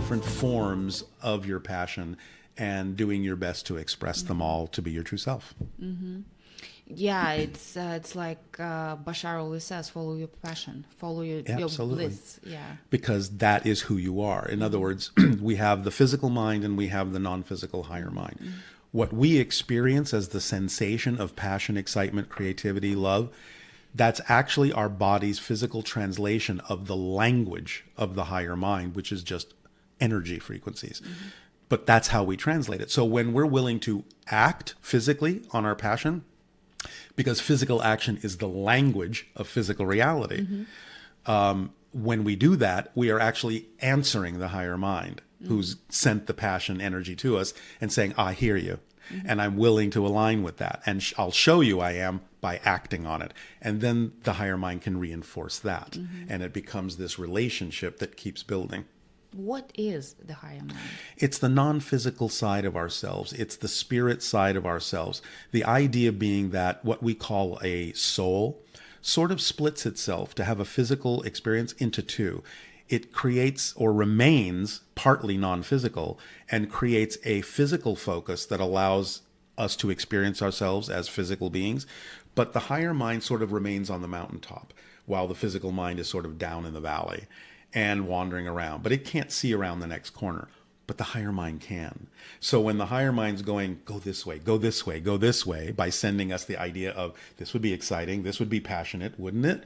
different forms of your passion and doing your best to express them all to be your true self. Mm-hmm. Yeah, it's like Bashar always says, follow your passion, follow your bliss. Yeah, because that is who you are. In other words, we have the physical mind and we have the non-physical higher mind. Mm-hmm. What we experience as the sensation of passion, excitement, creativity, love, that's actually our body's physical translation of the language of the higher mind, which is just energy frequencies. Mm-hmm. But that's how we translate it. So when we're willing to act physically on our passion, because physical action is the language of physical reality. Mm-hmm. When we do that, we are actually answering the higher mind, mm-hmm. who's sent the passion energy to us and saying, I hear you, mm-hmm. and I'm willing to align with that. And I'll show you I am by acting on it. And then the higher mind can reinforce that. Mm-hmm. And it becomes this relationship that keeps building. What is the higher mind? It's the non-physical side of ourselves. It's the spirit side of ourselves. The idea being that what we call a soul sort of splits itself to have a physical experience into two. It creates or remains partly non-physical and creates a physical focus that allows us to experience ourselves as physical beings. But the higher mind sort of remains on the mountaintop while the physical mind is sort of down in the valley and wandering around, but it can't see around the next corner, but the higher mind can. So when the higher mind's going, go this way, go this way, go this way, by sending us the idea of this would be exciting, this would be passionate, wouldn't it?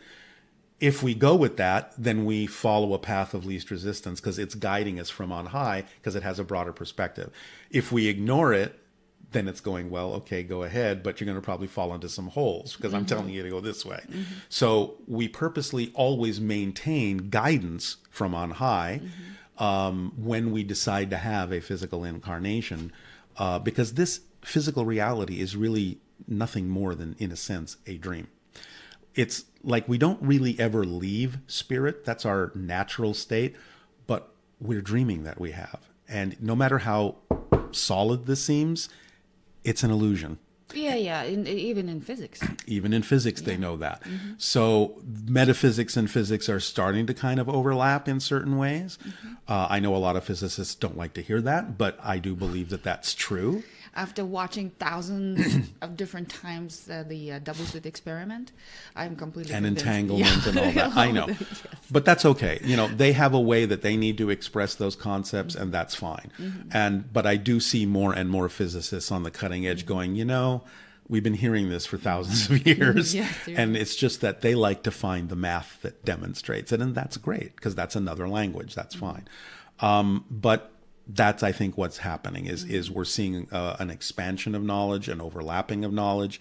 If we go with that, then we follow a path of least resistance because it's guiding us from on high because it has a broader perspective. If we ignore it, then it's going, well, okay, go ahead, but you're going to probably fall into some holes because mm-hmm. I'm telling you to go this way. Mm-hmm. So we purposely always maintain guidance from on high mm-hmm. When we decide to have a physical incarnation, because this physical reality is really nothing more than, in a sense, a dream. It's like we don't really ever leave spirit. That's our natural state, but we're dreaming that we have. And no matter how solid this seems, it's an illusion. Yeah. Even in physics. Even in physics, they know that. Mm-hmm. So metaphysics and physics are starting to kind of overlap in certain ways. Mm-hmm. I know a lot of physicists don't like to hear that, but I do believe that that's true. After watching thousands of different times the double slit experiment, I'm completely and convinced. Entanglement and all that. I know. Yes. But that's okay. You know, they have a way that they need to express those concepts, mm-hmm. and that's fine. Mm-hmm. But I do see more and more physicists on the cutting edge going, you know, we've been hearing this for thousands of years. Yes, and it's just that they like to find the math that demonstrates it. And that's great because that's another language. That's fine. But that's, I think, what's happening is we're seeing an expansion of knowledge, an overlapping of knowledge,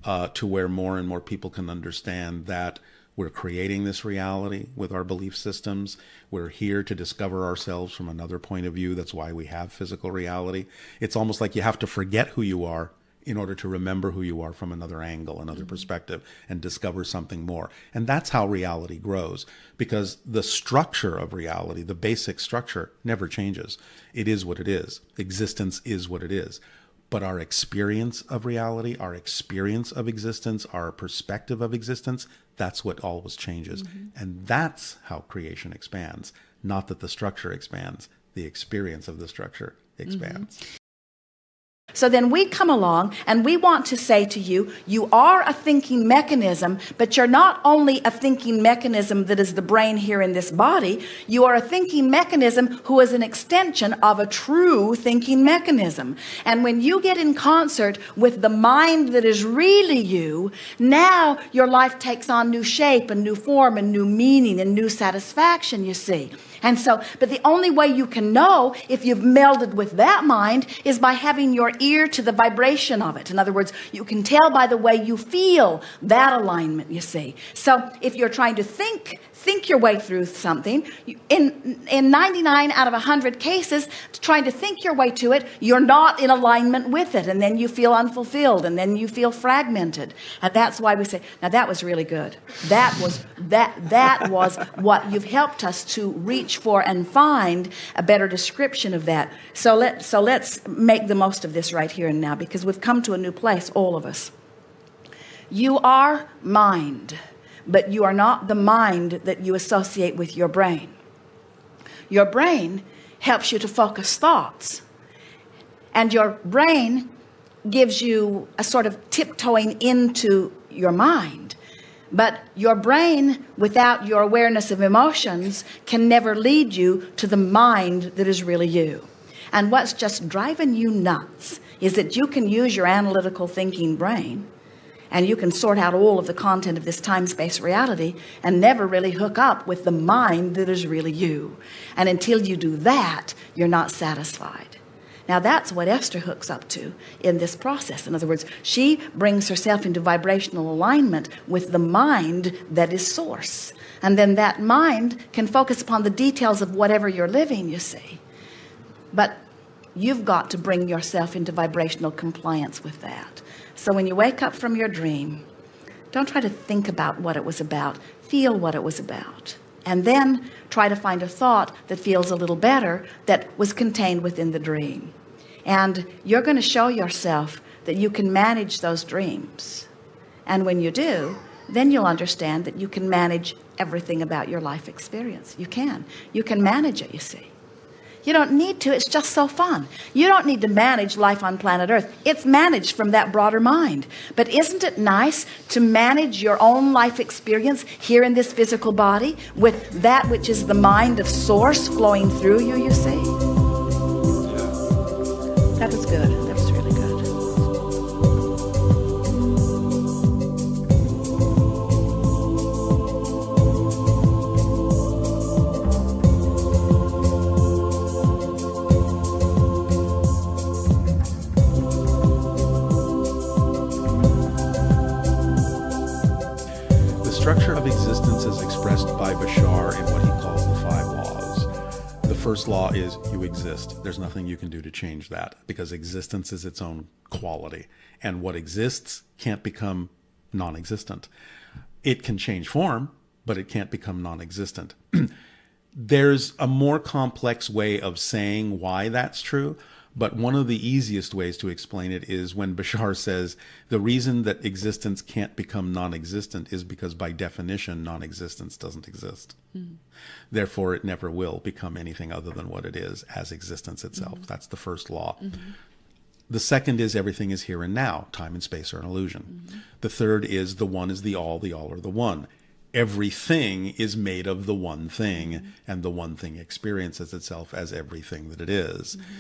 to where more and more people can understand that we're creating this reality with our belief systems. We're here to discover ourselves from another point of view. That's why we have physical reality. It's almost like you have to forget who you are in order to remember who you are from another angle, another mm-hmm. perspective, and discover something more. And that's how reality grows, because the structure of reality, the basic structure, never changes. It is what it is. Existence is what it is. But our experience of reality, our experience of existence, our perspective of existence, that's what always changes. Mm-hmm. And that's how creation expands. Not that the structure expands, the experience of the structure expands. Mm-hmm. So then we come along and we want to say to you, you are a thinking mechanism, but you're not only a thinking mechanism that is the brain here in this body, you are a thinking mechanism who is an extension of a true thinking mechanism. And when you get in concert with the mind that is really you, now your life takes on new shape and new form and new meaning and new satisfaction, you see. And so, but the only way you can know if you've melded with that mind is by having your ear to the vibration of it. In other words, you can tell by the way you feel that alignment, you see. So if you're trying to think your way through something, in 99 out of 100 cases, trying to think your way to it, you're not in alignment with it. And then you feel unfulfilled, and then you feel fragmented. And that's why we say, now that was really good. That was what you've helped us to reach for and find a better description of that. So let's make the most of this right here and now, because we've come to a new place, all of us. You are mind, but you are not the mind that you associate with your brain. Your brain helps you to focus thoughts. And your brain gives you a sort of tiptoeing into your mind. But your brain, without your awareness of emotions, can never lead you to the mind that is really you. And what's just driving you nuts is that you can use your analytical thinking brain, and you can sort out all of the content of this time-space reality and never really hook up with the mind that is really you. And until you do that, you're not satisfied. Now that's what Esther hooks up to in this process. In other words, she brings herself into vibrational alignment with the mind that is source. And then that mind can focus upon the details of whatever you're living, you see. But you've got to bring yourself into vibrational compliance with that. So when you wake up from your dream, don't try to think about what it was about. Feel what it was about. And then try to find a thought that feels a little better that was contained within the dream. And you're going to show yourself that you can manage those dreams. And when you do, then you'll understand that you can manage everything about your life experience. You can manage it, you see. You don't need to. It's just so fun. You don't need to manage life on planet Earth. It's managed from that broader mind. But isn't it nice to manage your own life experience here in this physical body with that which is the mind of source flowing through you, you see? That was good. That was really good. The structure of existence is expressed by Bashar in what he calls the 5 laws. The first law is you exist. There's nothing you can do to change that because existence is its own quality. And what exists can't become non-existent. It can change form, but it can't become non-existent. There's a more complex way of saying why that's true, but one of the easiest ways to explain it is when Bashar says the reason that existence can't become non-existent is because by definition non-existence doesn't exist. Mm-hmm. Therefore it never will become anything other than what it is as existence itself. Mm-hmm. That's the first law. Mm-hmm. The second is everything is here and now. Time and space are an illusion. Mm-hmm. The third is the one is the all are the one. Everything is made of the one thing, mm-hmm. and the one thing experiences itself as everything that it is. Mm-hmm.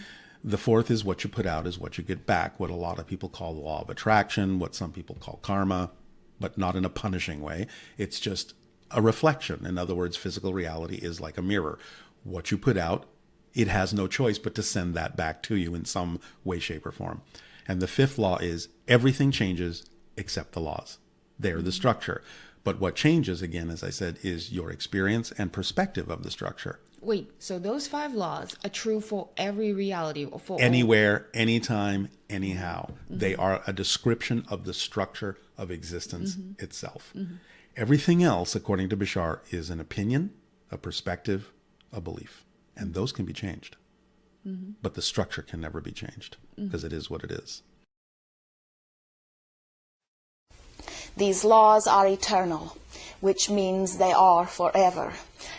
The fourth is what you put out is what you get back, what a lot of people call the law of attraction, what some people call karma, but not in a punishing way. It's just a reflection. In other words, physical reality is like a mirror. What you put out, it has no choice but to send that back to you in some way, shape, or form. And the fifth law is everything changes except the laws. They're the structure. But what changes, again, as I said, is your experience and perspective of the structure. Wait, so those 5 laws are true for every reality? Or for anywhere, anytime, anyhow. Mm-hmm. They are a description of the structure of existence mm-hmm. itself. Mm-hmm. Everything else, according to Bashar, is an opinion, a perspective, a belief. And those can be changed. Mm-hmm. But the structure can never be changed because it is what it is. These laws are eternal, which means they are forever.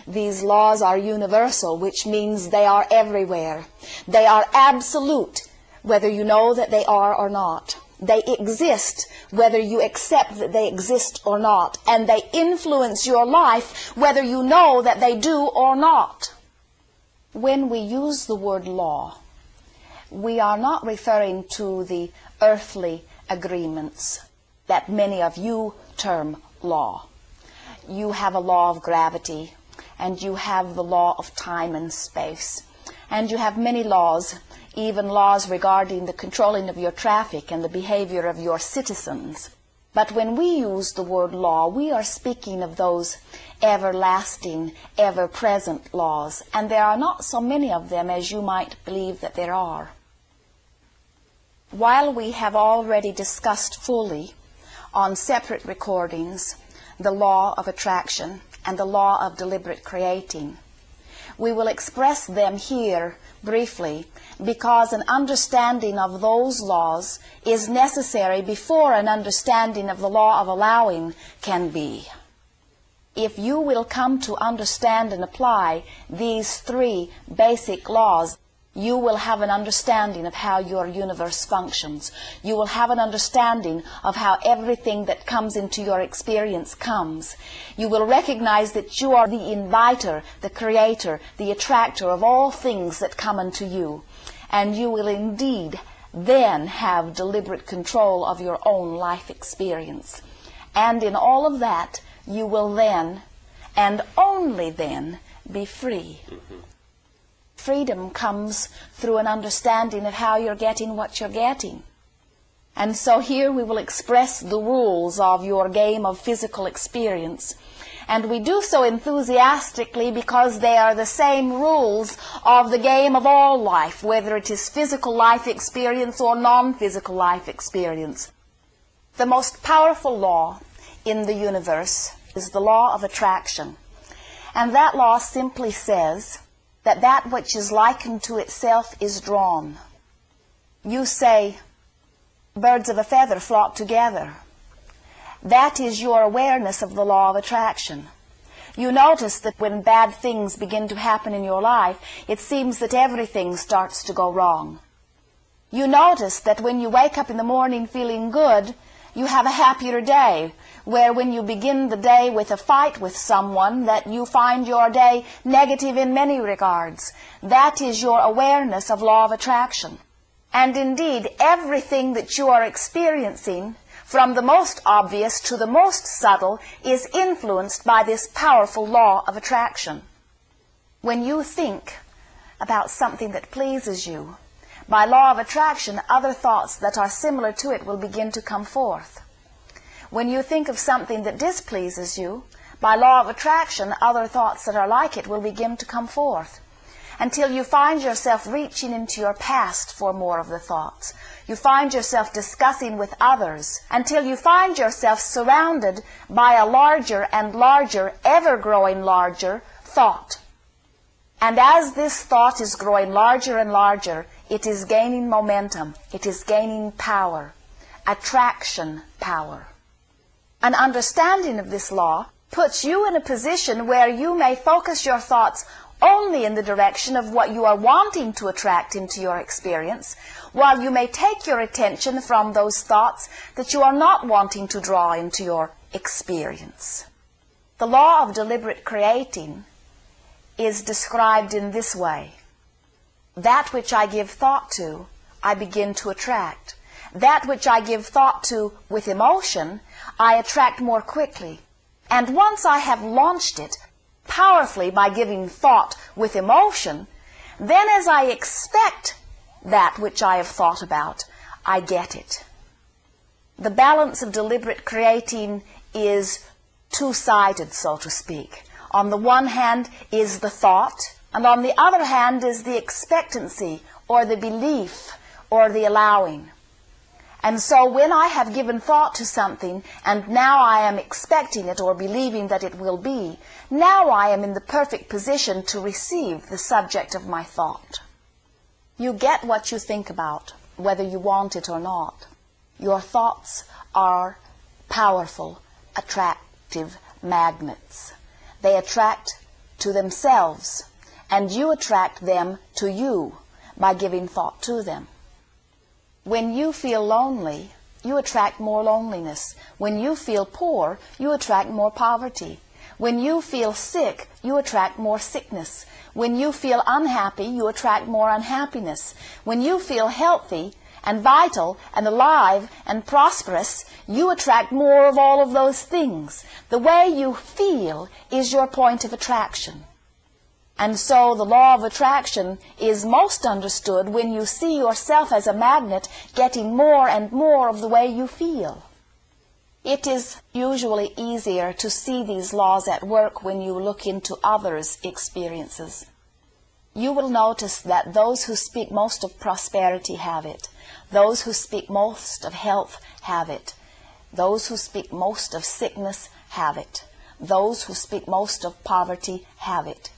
These laws are universal, which means they are everywhere. They are absolute, whether you know that they are or not. They exist, whether you accept that they exist or not. And they influence your life, whether you know that they do or not. When we use the word law, we are not referring to the earthly agreements that many of you term law. You have a law of gravity, and you have the law of time and space, and you have many laws, even laws regarding the controlling of your traffic and the behavior of your citizens. But when we use the word law, we are speaking of those everlasting, ever-present laws, and there are not so many of them as you might believe that there are. While we have already discussed fully on separate recordings the law of attraction and the law of deliberate creating, we will express them here briefly because an understanding of those laws is necessary before an understanding of the law of allowing can be. If you will come to understand and apply these three basic laws, you will have an understanding of how your universe functions. You will have an understanding of how everything that comes into your experience comes. You will recognize that you are the inviter, the creator, the attractor of all things that come unto you. And you will indeed then have deliberate control of your own life experience. And in all of that, you will then, and only then, be free. Freedom comes through an understanding of how you're getting what you're getting. And so here we will express the rules of your game of physical experience. And we do so enthusiastically because they are the same rules of the game of all life, whether it is physical life experience or non-physical life experience. The most powerful law in the universe is the law of attraction. And that law simply says that that which is likened to itself is drawn. You say, birds of a feather flock together. That is your awareness of the law of attraction. You notice that when bad things begin to happen in your life, it seems that everything starts to go wrong. You notice that when you wake up in the morning feeling good, you have a happier day, where when you begin the day with a fight with someone, that you find your day negative in many regards. That is your awareness of law of attraction. And indeed, everything that you are experiencing, from the most obvious to the most subtle, is influenced by this powerful law of attraction. When you think about something that pleases you, by law of attraction, other thoughts that are similar to it will begin to come forth. When you think of something that displeases you, by law of attraction, other thoughts that are like it will begin to come forth, until you find yourself reaching into your past for more of the thoughts. You find yourself discussing with others, until you find yourself surrounded by a larger and larger, ever-growing larger thought. And as this thought is growing larger and larger, it is gaining momentum, it is gaining power, attraction power. An understanding of this law puts you in a position where you may focus your thoughts only in the direction of what you are wanting to attract into your experience, while you may take your attention from those thoughts that you are not wanting to draw into your experience. The law of deliberate creating is described in this way. That which I give thought to, I begin to attract. That which I give thought to with emotion, I attract more quickly. And once I have launched it powerfully by giving thought with emotion, then as I expect that which I have thought about, I get it. The balance of deliberate creating is two-sided, so to speak. On the one hand is the thought, and on the other hand is the expectancy, or the belief, or the allowing. And so when I have given thought to something, and now I am expecting it or believing that it will be, now I am in the perfect position to receive the subject of my thought. You get what you think about, whether you want it or not. Your thoughts are powerful, attractive magnets. They attract to themselves, and you attract them to you by giving thought to them. When you feel lonely, you attract more loneliness. When you feel poor, you attract more poverty. When you feel sick, you attract more sickness. When you feel unhappy, you attract more unhappiness. When you feel healthy and vital and alive and prosperous, you attract more of all of those things. The way you feel is your point of attraction. And so the law of attraction is most understood when you see yourself as a magnet getting more and more of the way you feel. It is usually easier to see these laws at work when you look into others' experiences. You will notice that those who speak most of prosperity have it. Those who speak most of health have it. Those who speak most of sickness have it. Those who speak most of poverty have it.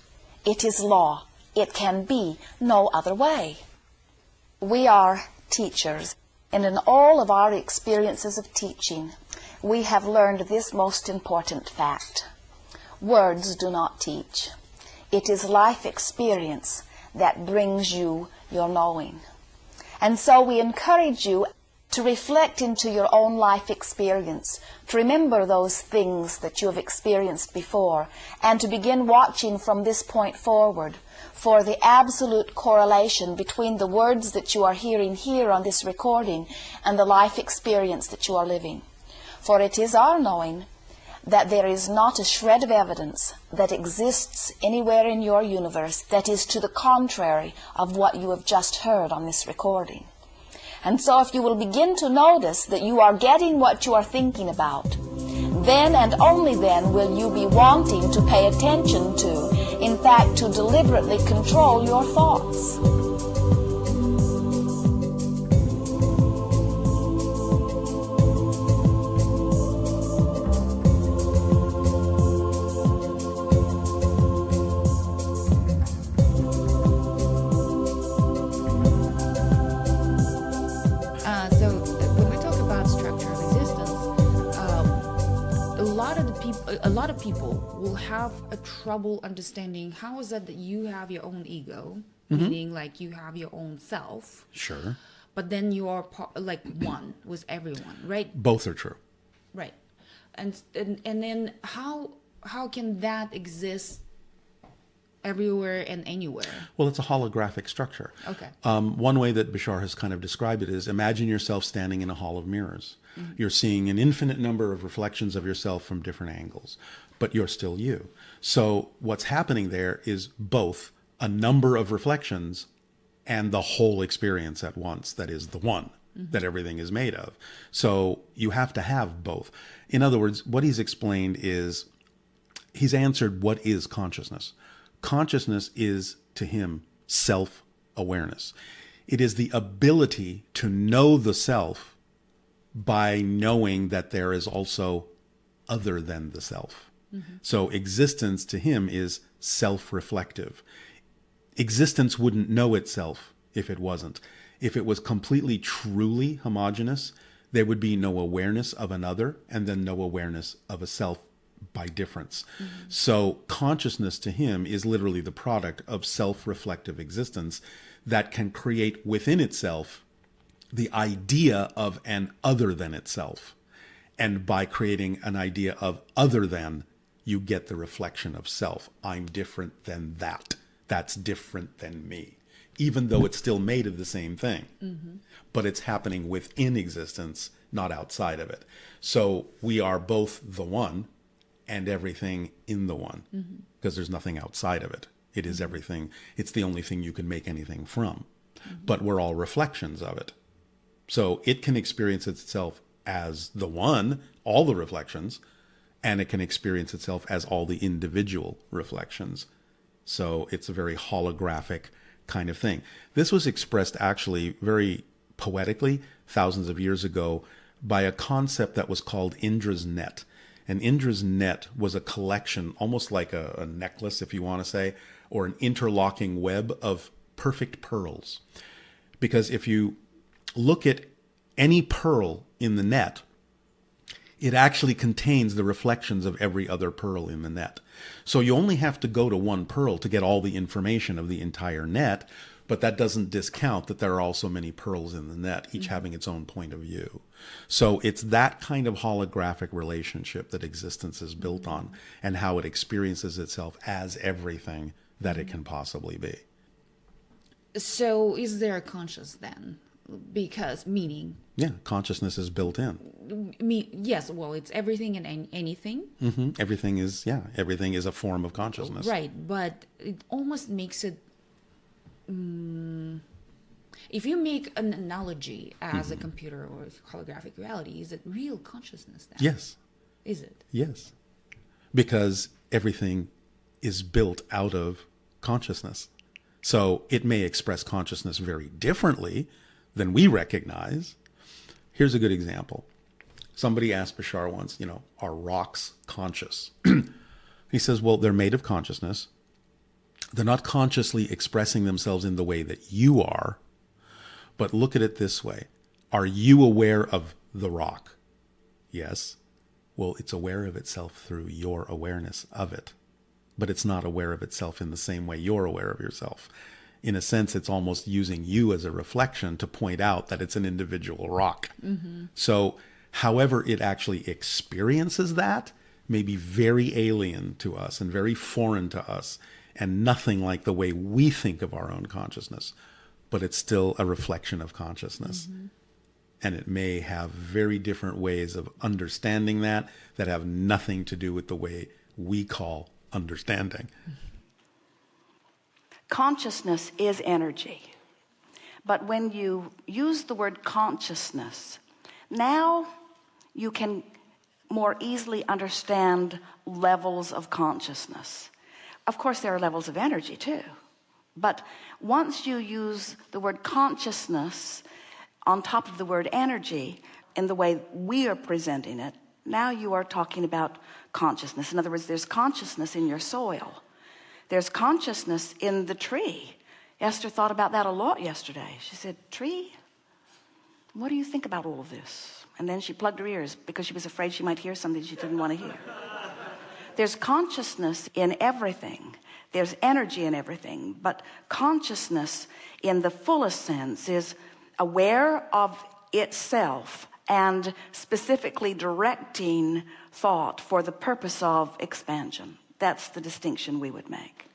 It is law. It can be no other way. We are teachers, and in all of our experiences of teaching, we have learned this most important fact. Words do not teach. It is life experience that brings you your knowing. And so we encourage you to reflect into your own life experience, to remember those things that you have experienced before, and to begin watching from this point forward for the absolute correlation between the words that you are hearing here on this recording and the life experience that you are living. For it is our knowing that there is not a shred of evidence that exists anywhere in your universe that is to the contrary of what you have just heard on this recording. And so if you will begin to notice that you are getting what you are thinking about, then and only then will you be wanting to pay attention to, in fact, to deliberately control your thoughts. A lot of people will have a trouble understanding how is that you have your own ego, meaning like you have your own self. Sure. But then you are like one with everyone, right? Both are true. Right. And then how can that exist everywhere and anywhere? Well, it's a holographic structure. Okay. One way that Bashar has kind of described it is imagine yourself standing in a hall of mirrors. Mm-hmm. You're seeing an infinite number of reflections of yourself from different angles, but you're still you. So what's happening there is both a number of reflections and the whole experience at once, that is the one that everything is made of. So you have to have both. In other words, what he's explained is he's answered what is consciousness. Consciousness is, to him, self-awareness. It is the ability to know the self by knowing that there is also other than the self. So existence to him is self-reflective. Existence wouldn't know itself if it wasn't. If it was completely, truly homogeneous, there would be no awareness of another and then no awareness of a self by difference. So consciousness to him is literally the product of self-reflective existence that can create within itself the idea of an other than itself. And by creating an idea of other than, you get the reflection of self. I'm different than that. That's different than me. Even though it's still made of the same thing. But it's happening within existence, not outside of it. So we are both the one and everything in the one. Because there's nothing outside of it. It is everything. It's the only thing you can make anything from. But we're all reflections of it. So it can experience itself as the one, all the reflections, and it can experience itself as all the individual reflections. So it's a very holographic kind of thing. This was expressed actually very poetically thousands of years ago by a concept that was called Indra's net. And Indra's net was a collection, almost like a necklace, if you want to say, or an interlocking web of perfect pearls. Because if you look at any pearl in the net, it actually contains the reflections of every other pearl in the net. So you only have to go to one pearl to get all the information of the entire net, but that doesn't discount that there are also many pearls in the net, each having its own point of view. So it's that kind of holographic relationship that existence is built on, and how it experiences itself as everything that it can possibly be. So is there a conscious then? Because meaning, yeah, consciousness is built in. Yes, well, it's everything and anything. Everything is a form of consciousness. Right, but it almost makes it. If you make an analogy as a computer or holographic reality, is it real consciousness then? Yes. Is it? Yes. Because everything is built out of consciousness. So it may express consciousness very differently than we recognize. Here's a good example. Somebody asked Bashar once, are rocks conscious? He says, well, they're made of consciousness. They're not consciously expressing themselves in the way that you are. But look at it this way. Are you aware of the rock? Yes. Well, it's aware of itself through your awareness of it, but it's not aware of itself in the same way you're aware of yourself. In a sense, it's almost using you as a reflection to point out that it's an individual rock. So however it actually experiences that may be very alien to us and very foreign to us and nothing like the way we think of our own consciousness, but it's still a reflection of consciousness. And it may have very different ways of understanding that have nothing to do with the way we call understanding. Consciousness is energy. But when you use the word consciousness, now you can more easily understand levels of consciousness. Of course, there are levels of energy too. But once you use the word consciousness on top of the word energy in the way we are presenting it, now you are talking about consciousness. In other words, there's consciousness in your soil. There's consciousness in the tree. Esther thought about that a lot yesterday. She said, "Tree, what do you think about all of this?" And then she plugged her ears because she was afraid she might hear something she didn't want to hear. There's consciousness in everything. There's energy in everything. But consciousness in the fullest sense is aware of itself and specifically directing thought for the purpose of expansion. That's the distinction we would make.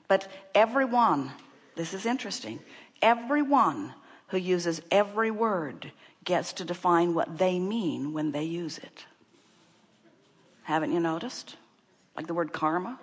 But everyone, this is interesting, everyone who uses every word gets to define what they mean when they use it. Haven't you noticed? Like the word karma.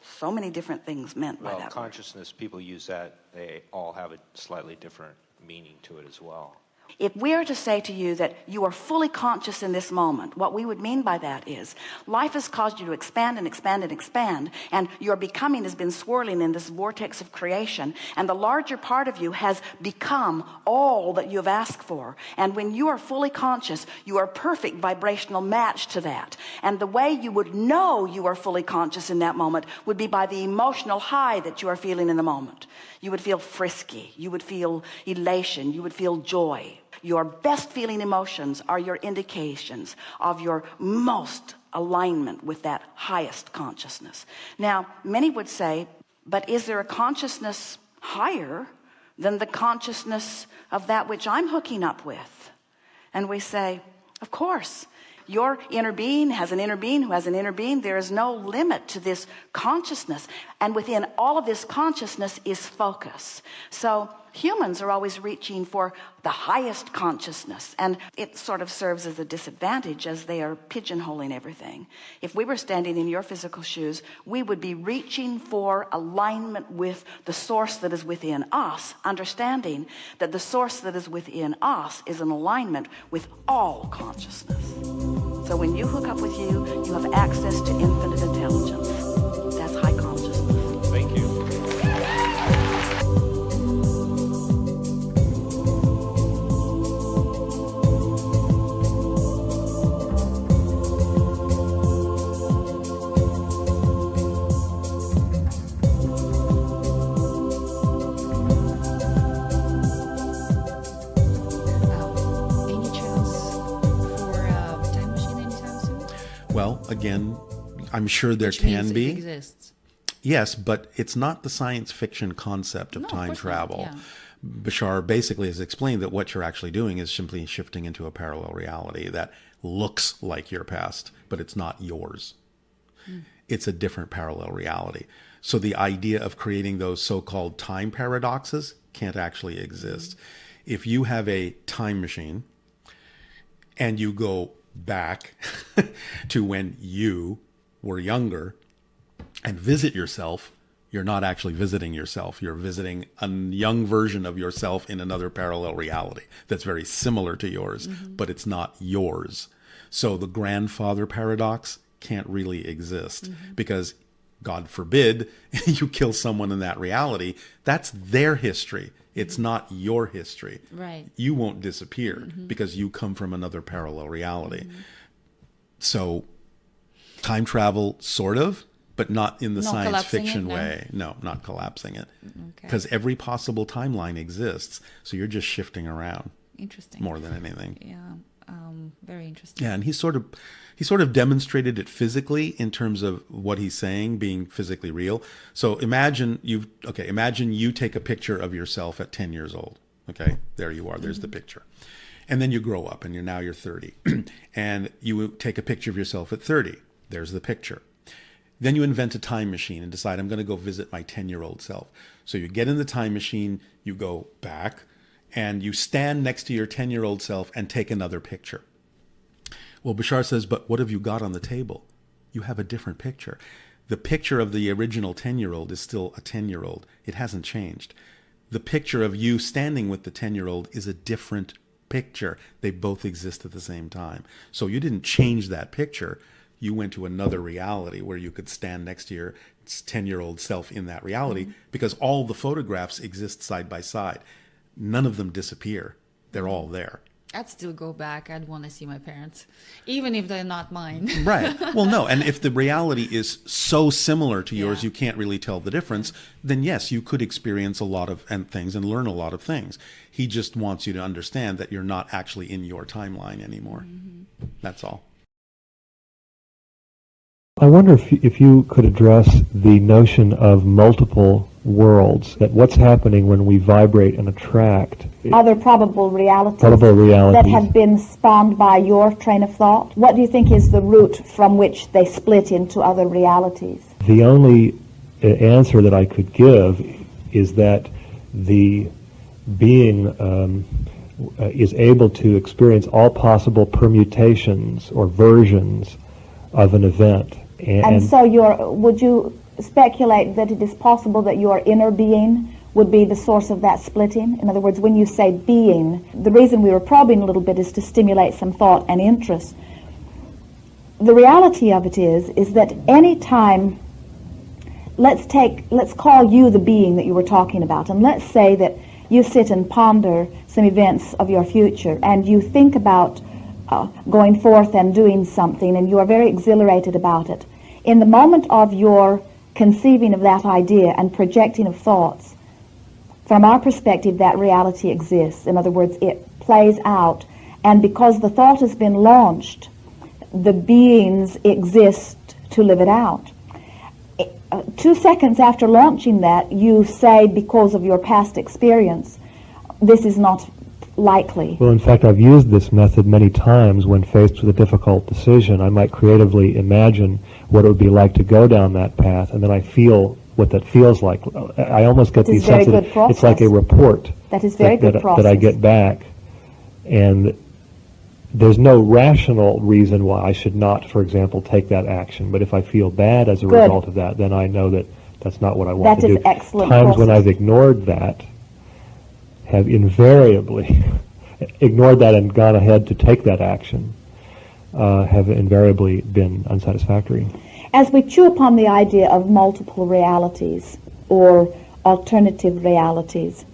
So many different things meant by that word. Consciousness, people use that, they all have a slightly different meaning to it as well. If we are to say to you that you are fully conscious in this moment, what we would mean by that is life has caused you to expand and expand and expand, and your becoming has been swirling in this vortex of creation, and the larger part of you has become all that you have asked for. And when you are fully conscious, you are a perfect vibrational match to that. And the way you would know you are fully conscious in that moment would be by the emotional high that you are feeling in the moment. You would feel frisky, you would feel elation, you would feel joy. Your best feeling emotions are your indications of your most alignment with that highest consciousness. Now, many would say, but is there a consciousness higher than the consciousness of that which I'm hooking up with? And we say, of course. Your inner being has an inner being who has an inner being. There is no limit to this consciousness. And within all of this consciousness is focus. So humans are always reaching for the highest consciousness. And it sort of serves as a disadvantage as they are pigeonholing everything. If we were standing in your physical shoes, we would be reaching for alignment with the source that is within us, understanding that the source that is within us is in alignment with all consciousness. So when you hook up with you, you have access to infinite intelligence. That's high consciousness. Thank you. Well, again, I'm sure there Which means can it be. exists. Yes, but it's not the science fiction concept of No, of time course not, travel. yeah. Bashar basically has explained that what you're actually doing is simply shifting into a parallel reality that looks like your past, but it's not yours. It's a different parallel reality. So the idea of creating those so-called time paradoxes can't actually exist. If you have a time machine and you go back to when you were younger and visit yourself, you're not actually visiting yourself. You're visiting a young version of yourself in another parallel reality that's very similar to yours, but it's not yours. So the grandfather paradox can't really exist because, God forbid, you kill someone in that reality. That's their history. It's not your history. Right. You won't disappear because you come from another parallel reality. So time travel, sort of, but not in the Not science collapsing fiction it, no? way. No, not collapsing it. Okay. Because every possible timeline exists. So you're just shifting around Interesting. more than anything. Yeah. Very interesting. Yeah, and he sort of demonstrated it physically in terms of what he's saying being physically real. So imagine you take a picture of yourself at 10 years old. Okay, there you are. There's the picture. And then you grow up and you're 30. And you take a picture of yourself at 30. There's the picture. Then you invent a time machine and decide, I'm going to go visit my 10-year-old self. So you get in the time machine, you go back, and you stand next to your 10-year-old self and take another picture. Well, Bashar says, but what have you got on the table? You have a different picture. The picture of the original 10-year-old is still a 10-year-old. It hasn't changed. The picture of you standing with the 10-year-old is a different picture. They both exist at the same time. So you didn't change that picture. You went to another reality where you could stand next to your 10-year-old self in that reality, because all the photographs exist side by side. None of them disappear. They're all there. I'd still go back. I'd want to see my parents, even if they're not mine. Right. Well, no. And if the reality is so similar to yours, you can't really tell the difference, then yes, you could experience a lot of things and learn a lot of things. He just wants you to understand that you're not actually in your timeline anymore. That's all. I wonder if you could address the notion of multiple worlds, that what's happening when we vibrate and attract other probable realities that have been spawned by your train of thought. What do you think is the root from which they split into other realities? The only answer that I could give is that the being is able to experience all possible permutations or versions of an event. And so would you speculate that it is possible that your inner being would be the source of that splitting? In other words, when you say being, the reason we were probing a little bit is to stimulate some thought and interest. The reality of it is that any time, let's call you the being that you were talking about, and let's say that you sit and ponder some events of your future, and you think about going forth and doing something, and you are very exhilarated about it. In the moment of your conceiving of that idea and projecting of thoughts, from our perspective, that reality exists. In other words, it plays out, and because the thought has been launched, the beings exist to live it out. 2 seconds after launching that, you say, because of your past experience, this is not likely. Well, in fact, I've used this method many times when faced with a difficult decision. I might creatively imagine what it would be like to go down that path, and then I feel what that feels like. I almost get these sense that it's like a report that is very good process that I get back, and there's no rational reason why I should not, for example, take that action. But if I feel bad as a result of that, then I know that that's not what I want to do. That is excellent Times process. when I've ignored that have invariably ignored that and gone ahead to take that action, have invariably been unsatisfactory. As we chew upon the idea of multiple realities or alternative realities,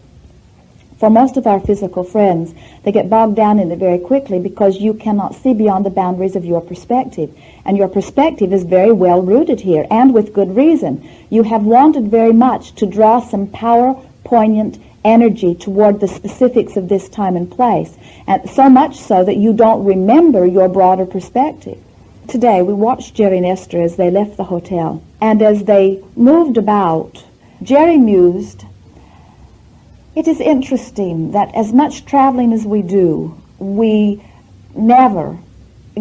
for most of our physical friends, they get bogged down in it very quickly because you cannot see beyond the boundaries of your perspective. And your perspective is very well rooted here, and with good reason. You have wanted very much to draw some power, poignant energy toward the specifics of this time and place, and so much so that you don't remember your broader perspective. Today we watched Jerry and Esther as they left the hotel, and as they moved about, Jerry mused, it is interesting that as much traveling as we do, we never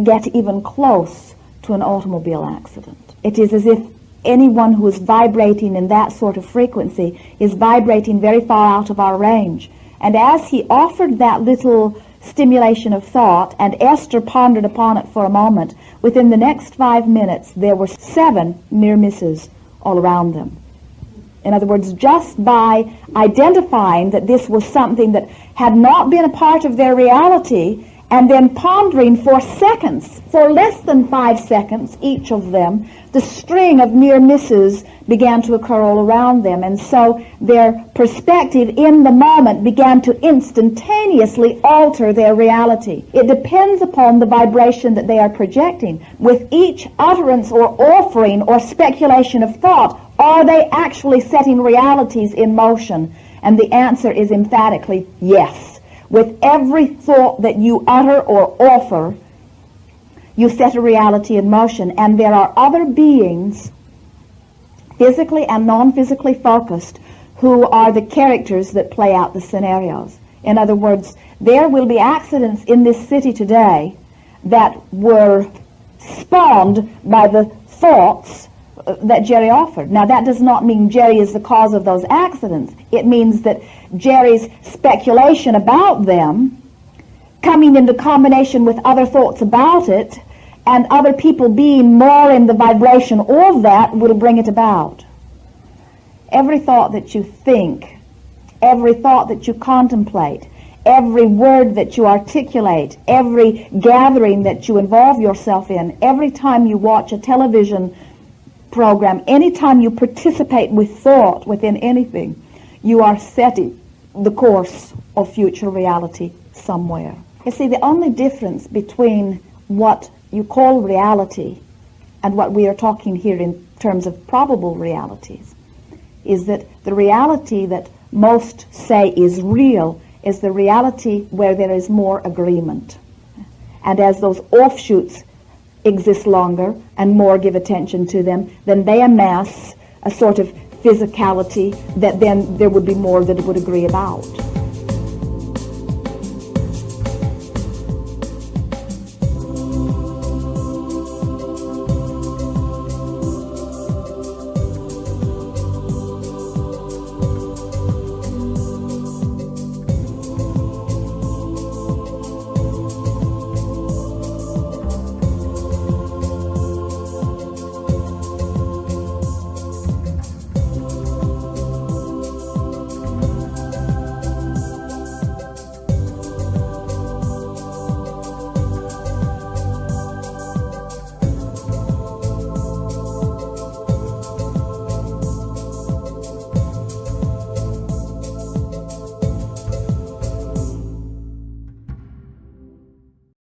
get even close to an automobile accident. It is as if anyone who is vibrating in that sort of frequency is vibrating very far out of our range. And as he offered that little stimulation of thought, and Esther pondered upon it for a moment, within the next 5 minutes there were 7 near misses all around them. In other words, just by identifying that this was something that had not been a part of their reality, and then pondering for seconds, for less than 5 seconds, each of them, the string of near misses began to occur all around them. And so their perspective in the moment began to instantaneously alter their reality. It depends upon the vibration that they are projecting. With each utterance or offering or speculation of thought, are they actually setting realities in motion? And the answer is emphatically yes. With every thought that you utter or offer, you set a reality in motion, and there are other beings, physically and non-physically focused, who are the characters that play out the scenarios. In other words, there will be accidents in this city today that were spawned by the thoughts that Jerry offered. Now, that does not mean Jerry is the cause of those accidents. It means that Jerry's speculation about them, coming into combination with other thoughts about it, and other people being more in the vibration of that, will bring it about. Every thought that you think, every thought that you contemplate, every word that you articulate, every gathering that you involve yourself in, every time you watch a television program, anytime you participate with thought within anything, you are setting the course of future reality somewhere. You see, the only difference between what you call reality and what we are talking here in terms of probable realities is that the reality that most say is real is the reality where there is more agreement. And as those offshoots exist longer and more give attention to them, then they amass a sort of physicality that then there would be more that would agree about.